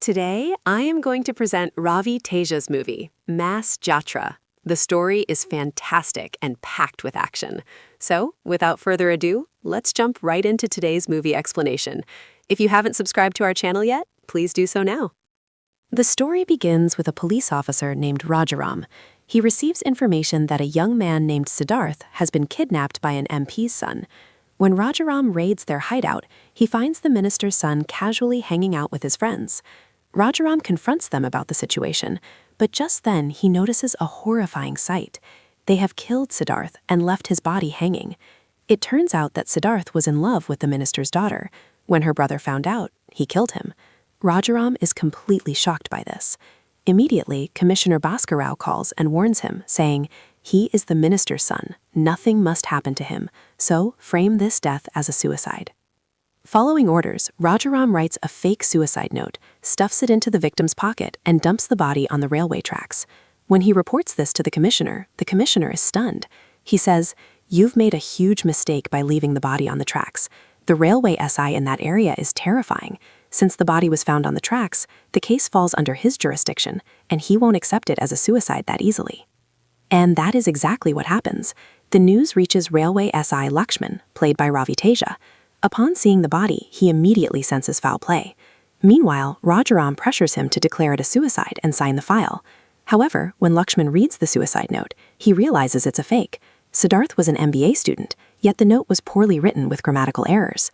Today, I am going to present Ravi Teja's movie, Mass Jathara. The story is fantastic and packed with action. So, without further ado, let's jump right into today's movie explanation. If you haven't subscribed to our channel yet, please do so now. The story begins with a police officer named Rajaram. He receives information that a young man named Siddharth has been kidnapped by an MP's son. When Rajaram raids their hideout, he finds the minister's son casually hanging out with his friends. Rajaram confronts them about the situation, but just then he notices a horrifying sight. They have killed Siddharth and left his body hanging. It turns out that Siddharth was in love with the minister's daughter. When her brother found out, he killed him. Rajaram is completely shocked by this. Immediately, Commissioner Bhaskar calls and warns him, saying, "He is the minister's son. Nothing must happen to him, so frame this death as a suicide." Following orders, Rajaram writes a fake suicide note, stuffs it into the victim's pocket, and dumps the body on the railway tracks. When he reports this to the commissioner is stunned. He says, "You've made a huge mistake by leaving the body on the tracks. The railway SI in that area is terrifying. Since the body was found on the tracks, the case falls under his jurisdiction, and he won't accept it as a suicide that easily." And that is exactly what happens. The news reaches railway SI Luxman, played by Ravi Teja. Upon seeing the body, he immediately senses foul play. Meanwhile, Rajaram pressures him to declare it a suicide and sign the file. However, when Luxman reads the suicide note, he realizes it's a fake. Siddharth was an MBA student, yet the note was poorly written with grammatical errors.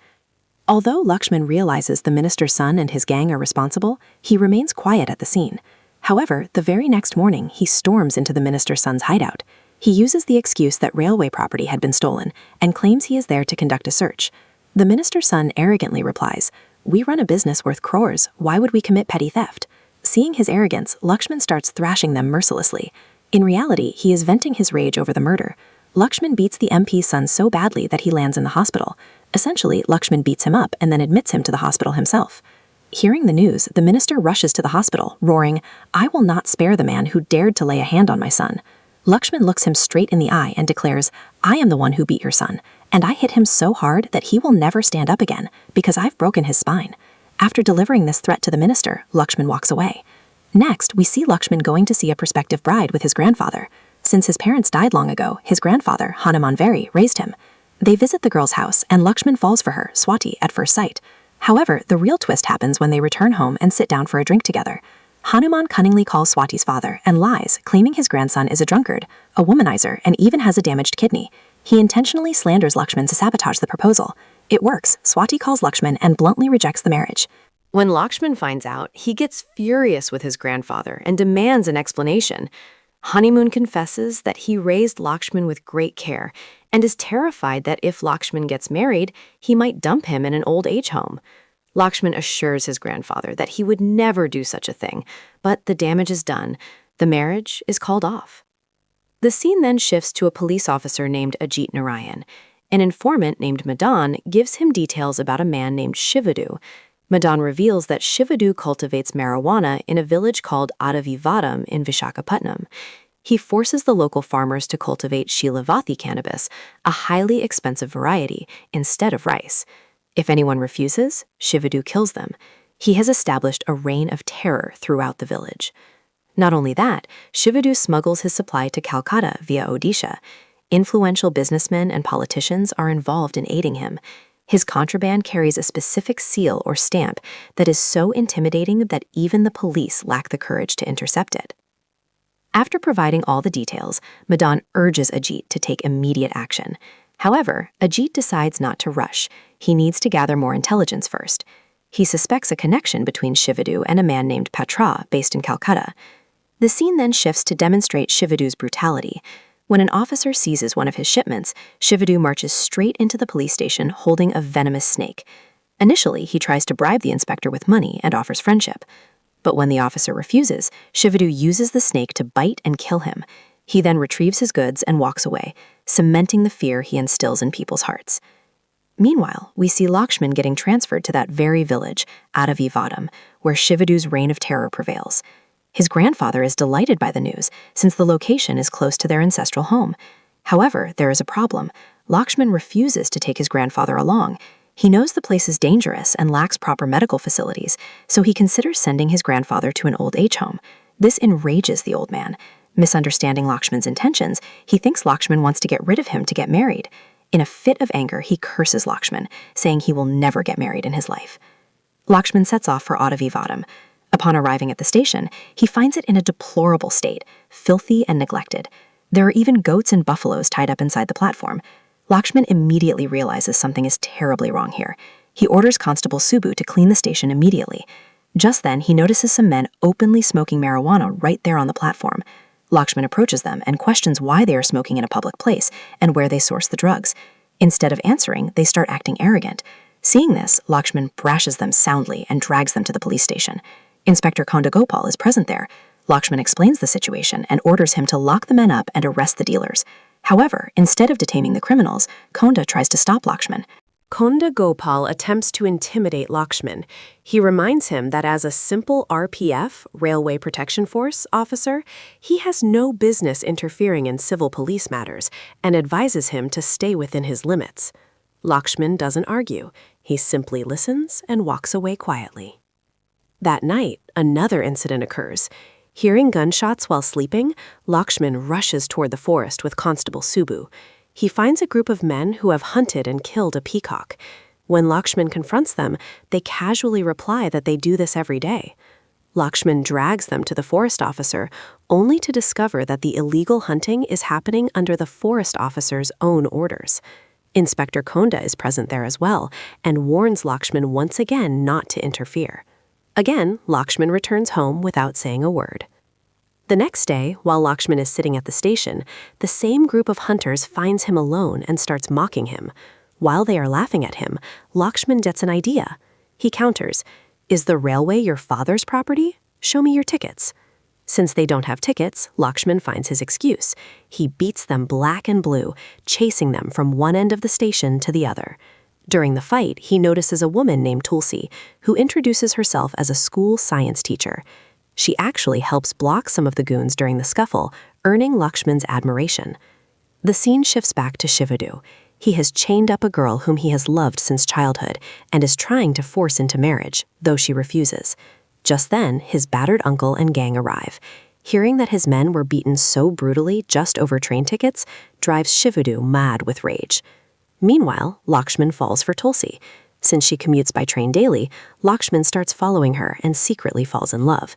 Although Luxman realizes the minister's son and his gang are responsible, he remains quiet at the scene. However, the very next morning, he storms into the minister's son's hideout. He uses the excuse that railway property had been stolen and claims he is there to conduct a search. The minister's son arrogantly replies, "We run a business worth crores. Why would we commit petty theft?" Seeing his arrogance, Luxman starts thrashing them mercilessly. In reality, he is venting his rage over the murder. Luxman beats the MP's son so badly that he lands in the hospital. Essentially, Luxman beats him up and then admits him to the hospital himself. Hearing the news, the minister rushes to the hospital, roaring, "I will not spare the man who dared to lay a hand on my son." Luxman looks him straight in the eye and declares, "I am the one who beat your son, and I hit him so hard that he will never stand up again, because I've broken his spine." After delivering this threat to the minister, Luxman walks away. Next, we see Luxman going to see a prospective bride with his grandfather. Since his parents died long ago, his grandfather, Hanuman Very, raised him. They visit the girl's house, and Luxman falls for her, Swati, at first sight. However, the real twist happens when they return home and sit down for a drink together. Hanuman cunningly calls Swati's father and lies, claiming his grandson is a drunkard, a womanizer, and even has a damaged kidney. He intentionally slanders Luxman to sabotage the proposal. It works. Swati calls Luxman and bluntly rejects the marriage. When Luxman finds out, he gets furious with his grandfather and demands an explanation. Honeymoon confesses that he raised Luxman with great care and is terrified that if Luxman gets married, he might dump him in an old age home. Luxman assures his grandfather that he would never do such a thing, but the damage is done. The marriage is called off. The scene then shifts to a police officer named Ajit Narayan. An informant named Madan gives him details about a man named Shivadu. Madan reveals that Shivadu cultivates marijuana in a village called Adavivadam in Vishakhapatnam. He forces the local farmers to cultivate Shilavathi cannabis, a highly expensive variety, instead of rice. If anyone refuses, Shivadu kills them. He has established a reign of terror throughout the village. Not only that, Shivadu smuggles his supply to Calcutta via Odisha. Influential businessmen and politicians are involved in aiding him. His contraband carries a specific seal or stamp that is so intimidating that even the police lack the courage to intercept it. After providing all the details, Madan urges Ajit to take immediate action. However, Ajit decides not to rush. He needs to gather more intelligence first. He suspects a connection between Shivadu and a man named Patra based in Calcutta. The scene then shifts to demonstrate Shivadu's brutality. When an officer seizes one of his shipments, Shivadu marches straight into the police station holding a venomous snake. Initially, he tries to bribe the inspector with money and offers friendship. But when the officer refuses, Shivadu uses the snake to bite and kill him. He then retrieves his goods and walks away, cementing the fear he instills in people's hearts. Meanwhile, we see Luxman getting transferred to that very village, Adavivadam, where Shivadu's reign of terror prevails. His grandfather is delighted by the news, since the location is close to their ancestral home. However, there is a problem. Luxman refuses to take his grandfather along. He knows the place is dangerous and lacks proper medical facilities, so he considers sending his grandfather to an old age home. This enrages the old man. Misunderstanding Luxman's intentions, he thinks Luxman wants to get rid of him to get married. In a fit of anger, he curses Luxman, saying he will never get married in his life. Luxman sets off for Vadam. Upon arriving at the station, he finds it in a deplorable state, filthy and neglected. There are even goats and buffaloes tied up inside the platform. Luxman immediately realizes something is terribly wrong here. He orders Constable Subu to clean the station immediately. Just then, he notices some men openly smoking marijuana right there on the platform. Luxman approaches them and questions why they are smoking in a public place and where they source the drugs. Instead of answering, they start acting arrogant. Seeing this, Luxman brashes them soundly and drags them to the police station. Inspector Konda Gopal is present there. Luxman explains the situation and orders him to lock the men up and arrest the dealers. However, instead of detaining the criminals, Konda tries to stop Luxman. Konda Gopal attempts to intimidate Luxman. He reminds him that as a simple RPF, Railway Protection Force, officer, he has no business interfering in civil police matters and advises him to stay within his limits. Luxman doesn't argue. He simply listens and walks away quietly. That night, another incident occurs. Hearing gunshots while sleeping, Luxman rushes toward the forest with Constable Subu. He finds a group of men who have hunted and killed a peacock. When Luxman confronts them, they casually reply that they do this every day. Luxman drags them to the forest officer, only to discover that the illegal hunting is happening under the forest officer's own orders. Inspector Konda is present there as well, and warns Luxman once again not to interfere. Again, Luxman returns home without saying a word. The next day, while Luxman is sitting at the station, the same group of hunters finds him alone and starts mocking him. While they are laughing at him, Luxman gets an idea. He counters, "Is the railway your father's property? Show me your tickets." Since they don't have tickets, Luxman finds his excuse. He beats them black and blue, chasing them from one end of the station to the other. During the fight, he notices a woman named Tulsi, who introduces herself as a school science teacher. She actually helps block some of the goons during the scuffle, earning Luxman's admiration. The scene shifts back to Shivadu. He has chained up a girl whom he has loved since childhood and is trying to force into marriage, though she refuses. Just then, his battered uncle and gang arrive. Hearing that his men were beaten so brutally just over train tickets drives Shivadu mad with rage. Meanwhile, Luxman falls for Tulsi. Since she commutes by train daily, Luxman starts following her and secretly falls in love.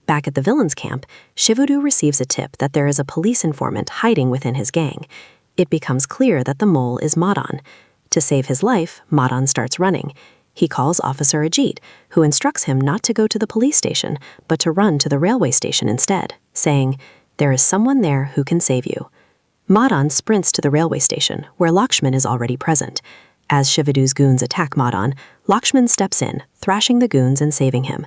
Back at the villain's camp, Shivadu receives a tip that there is a police informant hiding within his gang. It becomes clear that the mole is Madan. To save his life, Madan starts running. He calls Officer Ajit, who instructs him not to go to the police station, but to run to the railway station instead, saying, "There is someone there who can save you." Madan sprints to the railway station, where Luxman is already present. As Shivadu's goons attack Madan, Luxman steps in, thrashing the goons and saving him.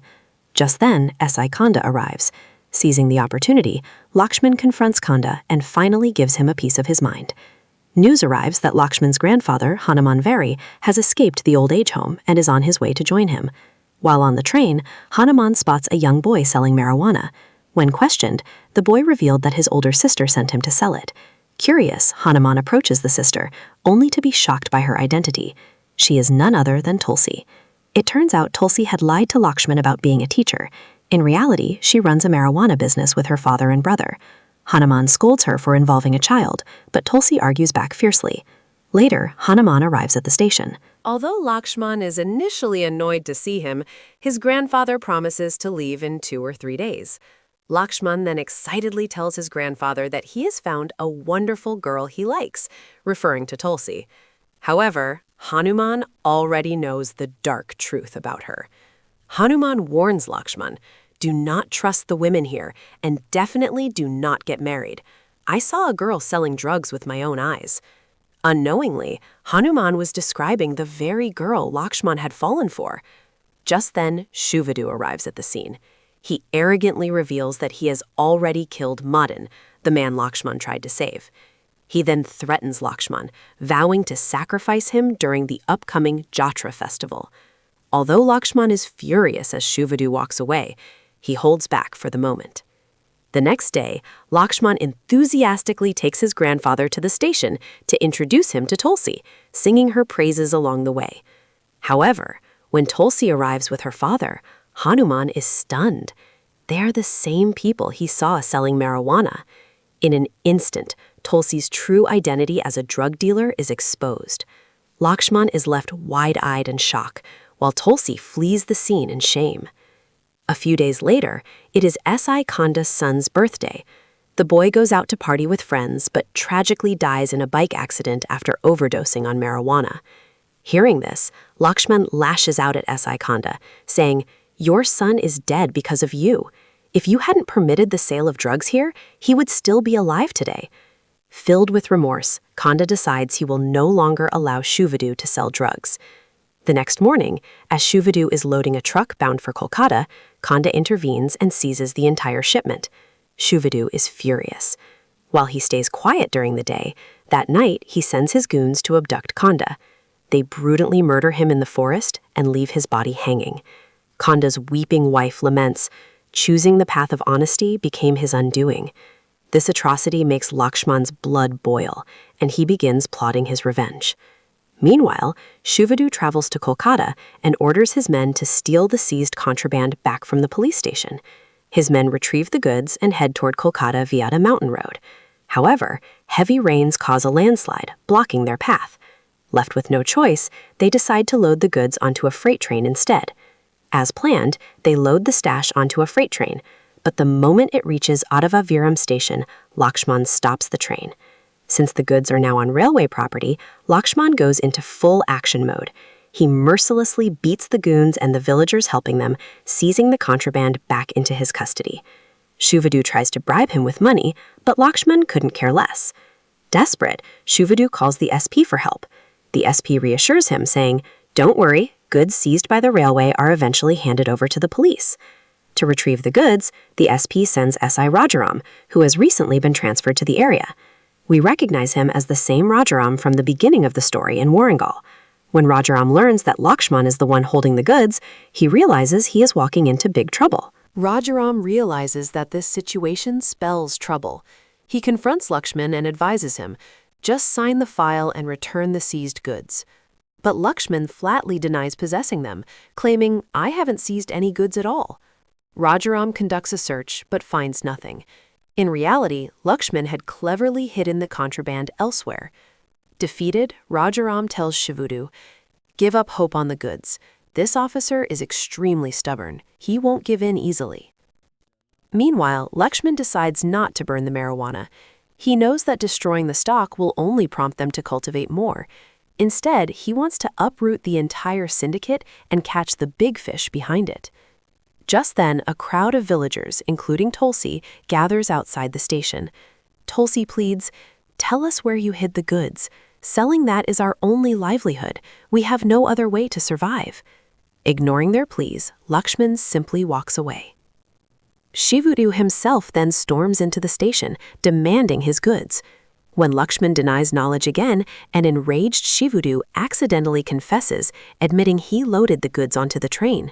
Just then, S.I. Konda arrives. Seizing the opportunity, Luxman confronts Konda and finally gives him a piece of his mind. News arrives that Luxman's grandfather, Hanuman Veri, has escaped the old age home and is on his way to join him. While on the train, Hanuman spots a young boy selling marijuana. When questioned, the boy revealed that his older sister sent him to sell it. Curious, Hanuman approaches the sister, only to be shocked by her identity. She is none other than Tulsi. It turns out Tulsi had lied to Luxman about being a teacher. In reality, she runs a marijuana business with her father and brother. Hanuman scolds her for involving a child, but Tulsi argues back fiercely. Later, Hanuman arrives at the station. Although Luxman is initially annoyed to see him, his grandfather promises to leave in 2 or 3 days. Luxman then excitedly tells his grandfather that he has found a wonderful girl he likes, referring to Tulsi. However, Hanuman already knows the dark truth about her. Hanuman warns Luxman, "Do not trust the women here, and definitely do not get married. I saw a girl selling drugs with my own eyes." Unknowingly, Hanuman was describing the very girl Luxman had fallen for. Just then, Shivadu arrives at the scene. He arrogantly reveals that he has already killed Madan, the man Luxman tried to save. He then threatens Luxman, vowing to sacrifice him during the upcoming Jatra festival. Although Luxman is furious as Shivadu walks away, he holds back for the moment. The next day, Luxman enthusiastically takes his grandfather to the station to introduce him to Tulsi, singing her praises along the way. However, when Tulsi arrives with her father, Hanuman is stunned. They are the same people he saw selling marijuana. In an instant, Tulsi's true identity as a drug dealer is exposed. Luxman is left wide-eyed in shock, while Tulsi flees the scene in shame. A few days later, it is S.I. Khanda's son's birthday. The boy goes out to party with friends, but tragically dies in a bike accident after overdosing on marijuana. Hearing this, Luxman lashes out at S.I. Khanda, saying, "Your son is dead because of you. If you hadn't permitted the sale of drugs here, he would still be alive today." Filled with remorse, Khanda decides he will no longer allow Shivadu to sell drugs. The next morning, as Shivadu is loading a truck bound for Kolkata, Khanda intervenes and seizes the entire shipment. Shivadu is furious. While he stays quiet during the day, that night he sends his goons to abduct Khanda. They brutally murder him in the forest and leave his body hanging. Khanda's weeping wife laments, "Choosing the path of honesty became his undoing." This atrocity makes Lakshman's blood boil, and he begins plotting his revenge. Meanwhile, Shivadu travels to Kolkata and orders his men to steal the seized contraband back from the police station. His men retrieve the goods and head toward Kolkata via a mountain road. However, heavy rains cause a landslide, blocking their path. Left with no choice, they decide to load the goods onto a freight train instead. As planned, they load the stash onto a freight train, but the moment it reaches Adavaviram station, Lakshman stops the train. Since the goods are now on railway property, Luxman goes into full action mode. He mercilessly beats the goons and the villagers helping them, seizing the contraband back into his custody. Shivadu tries to bribe him with money, but Lakshman couldn't care less. Desperate, Shivadu calls the SP for help. The SP reassures him, saying, "Don't worry, goods seized by the railway are eventually handed over to the police." To retrieve the goods, the SP sends S.I. Rajaram, who has recently been transferred to the area. We recognize him as the same Rajaram from the beginning of the story in Warangal. When Rajaram learns that Lakshman is the one holding the goods, he realizes he is walking into big trouble. Rajaram realizes that this situation spells trouble. He confronts Luxman and advises him, "Just sign the file and return the seized goods." But Luxman flatly denies possessing them, claiming, "I haven't seized any goods at all." Rajaram conducts a search, but finds nothing. In reality, Luxman had cleverly hidden the contraband elsewhere. Defeated, Rajaram tells Shivadu, "Give up hope on the goods. This officer is extremely stubborn. He won't give in easily." Meanwhile, Luxman decides not to burn the marijuana. He knows that destroying the stock will only prompt them to cultivate more. Instead, he wants to uproot the entire syndicate and catch the big fish behind it. Just then, a crowd of villagers, including Tulsi, gathers outside the station. Tulsi pleads, "Tell us where you hid the goods. Selling that is our only livelihood. We have no other way to survive." Ignoring their pleas, Luxman simply walks away. Shivadu himself then storms into the station, demanding his goods. When Luxman denies knowledge again, an enraged Shivadu accidentally confesses, admitting he loaded the goods onto the train.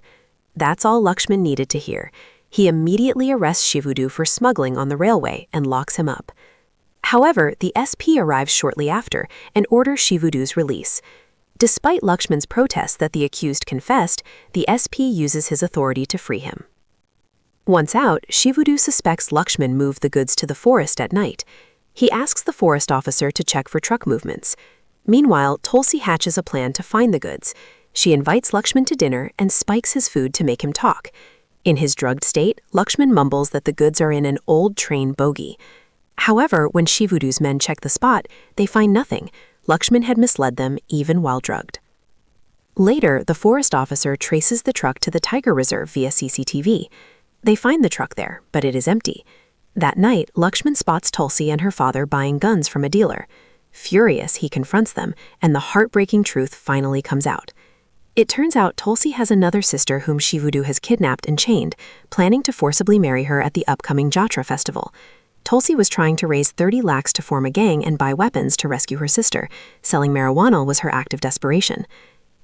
That's all Luxman needed to hear. He immediately arrests Shivadu for smuggling on the railway and locks him up. However, the SP arrives shortly after and orders Shivadu's release. Despite Luxman's protests that the accused confessed, the SP uses his authority to free him. Once out, Shivadu suspects Luxman moved the goods to the forest at night. He asks the forest officer to check for truck movements. Meanwhile, Tulsi hatches a plan to find the goods. She invites Luxman to dinner and spikes his food to make him talk. In his drugged state, Luxman mumbles that the goods are in an old train bogie. However, when Shivadu's men check the spot, they find nothing. Luxman had misled them even while drugged. Later, the forest officer traces the truck to the tiger reserve via CCTV. They find the truck there, but it is empty. That night, Luxman spots Tulsi and her father buying guns from a dealer. Furious, he confronts them, and the heartbreaking truth finally comes out. It turns out Tulsi has another sister whom Shivadu has kidnapped and chained, planning to forcibly marry her at the upcoming Jatra festival. Tulsi was trying to raise 30 lakhs to form a gang and buy weapons to rescue her sister. Selling marijuana was her act of desperation.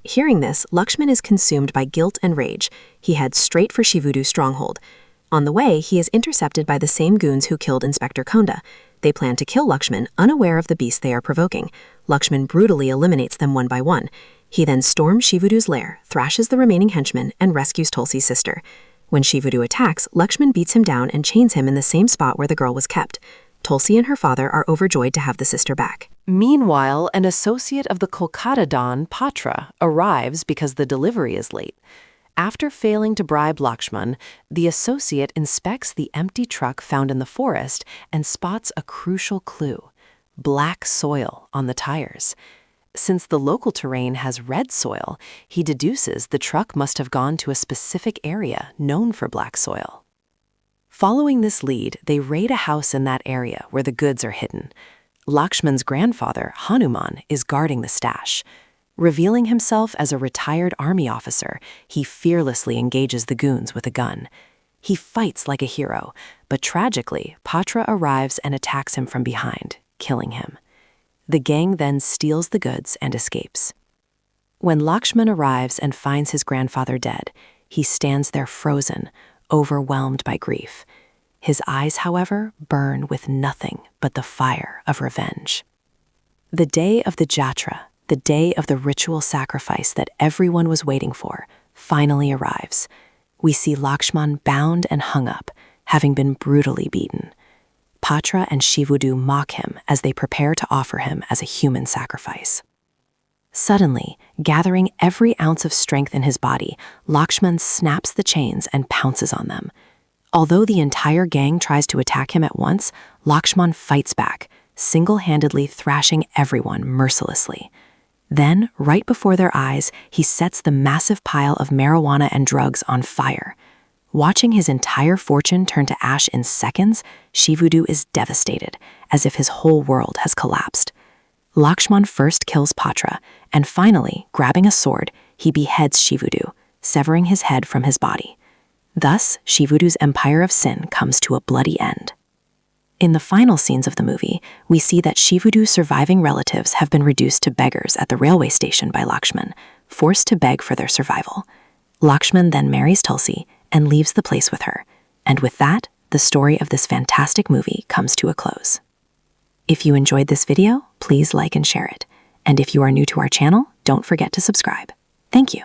Hearing this, Luxman is consumed by guilt and rage. He heads straight for Shivadu's stronghold. On the way, he is intercepted by the same goons who killed Inspector Konda. They plan to kill Luxman, unaware of the beast they are provoking. Luxman brutally eliminates them one by one. He then storms Shivudu's lair, thrashes the remaining henchmen, and rescues Tulsi's sister. When Shivudu attacks, Luxman beats him down and chains him in the same spot where the girl was kept. Tulsi and her father are overjoyed to have the sister back. Meanwhile, an associate of the Kolkata Don, Patra, arrives because the delivery is late. After failing to bribe Luxman, the associate inspects the empty truck found in the forest and spots a crucial clue: black soil on the tires. Since the local terrain has red soil, he deduces the truck must have gone to a specific area known for black soil. Following this lead, they raid a house in that area where the goods are hidden. Lakshman's grandfather, Hanuman, is guarding the stash. Revealing himself as a retired army officer, he fearlessly engages the goons with a gun. He fights like a hero, but tragically, Patra arrives and attacks him from behind, killing him. The gang then steals the goods and escapes. When Luxman arrives and finds his grandfather dead, he stands there frozen, overwhelmed by grief. His eyes, however, burn with nothing but the fire of revenge. The day of the Jatra, the day of the ritual sacrifice that everyone was waiting for, finally arrives. We see Luxman bound and hung up, having been brutally beaten. Patra and Shivudu mock him as they prepare to offer him as a human sacrifice. Suddenly, gathering every ounce of strength in his body, Luxman snaps the chains and pounces on them. Although the entire gang tries to attack him at once, Luxman fights back, single-handedly thrashing everyone mercilessly. Then, right before their eyes, he sets the massive pile of marijuana and drugs on fire. Watching his entire fortune turn to ash in seconds, Shivudu is devastated, as if his whole world has collapsed. Luxman first kills Patra, and finally, grabbing a sword, he beheads Shivudu, severing his head from his body. Thus, Shivudu's empire of sin comes to a bloody end. In the final scenes of the movie, we see that Shivudu's surviving relatives have been reduced to beggars at the railway station by Luxman, forced to beg for their survival. Luxman then marries Tulsi and leaves the place with her, and with that, the story of this fantastic movie comes to a close. If you enjoyed this video, please like and share it, and if you are new to our channel, don't forget to subscribe. Thank you.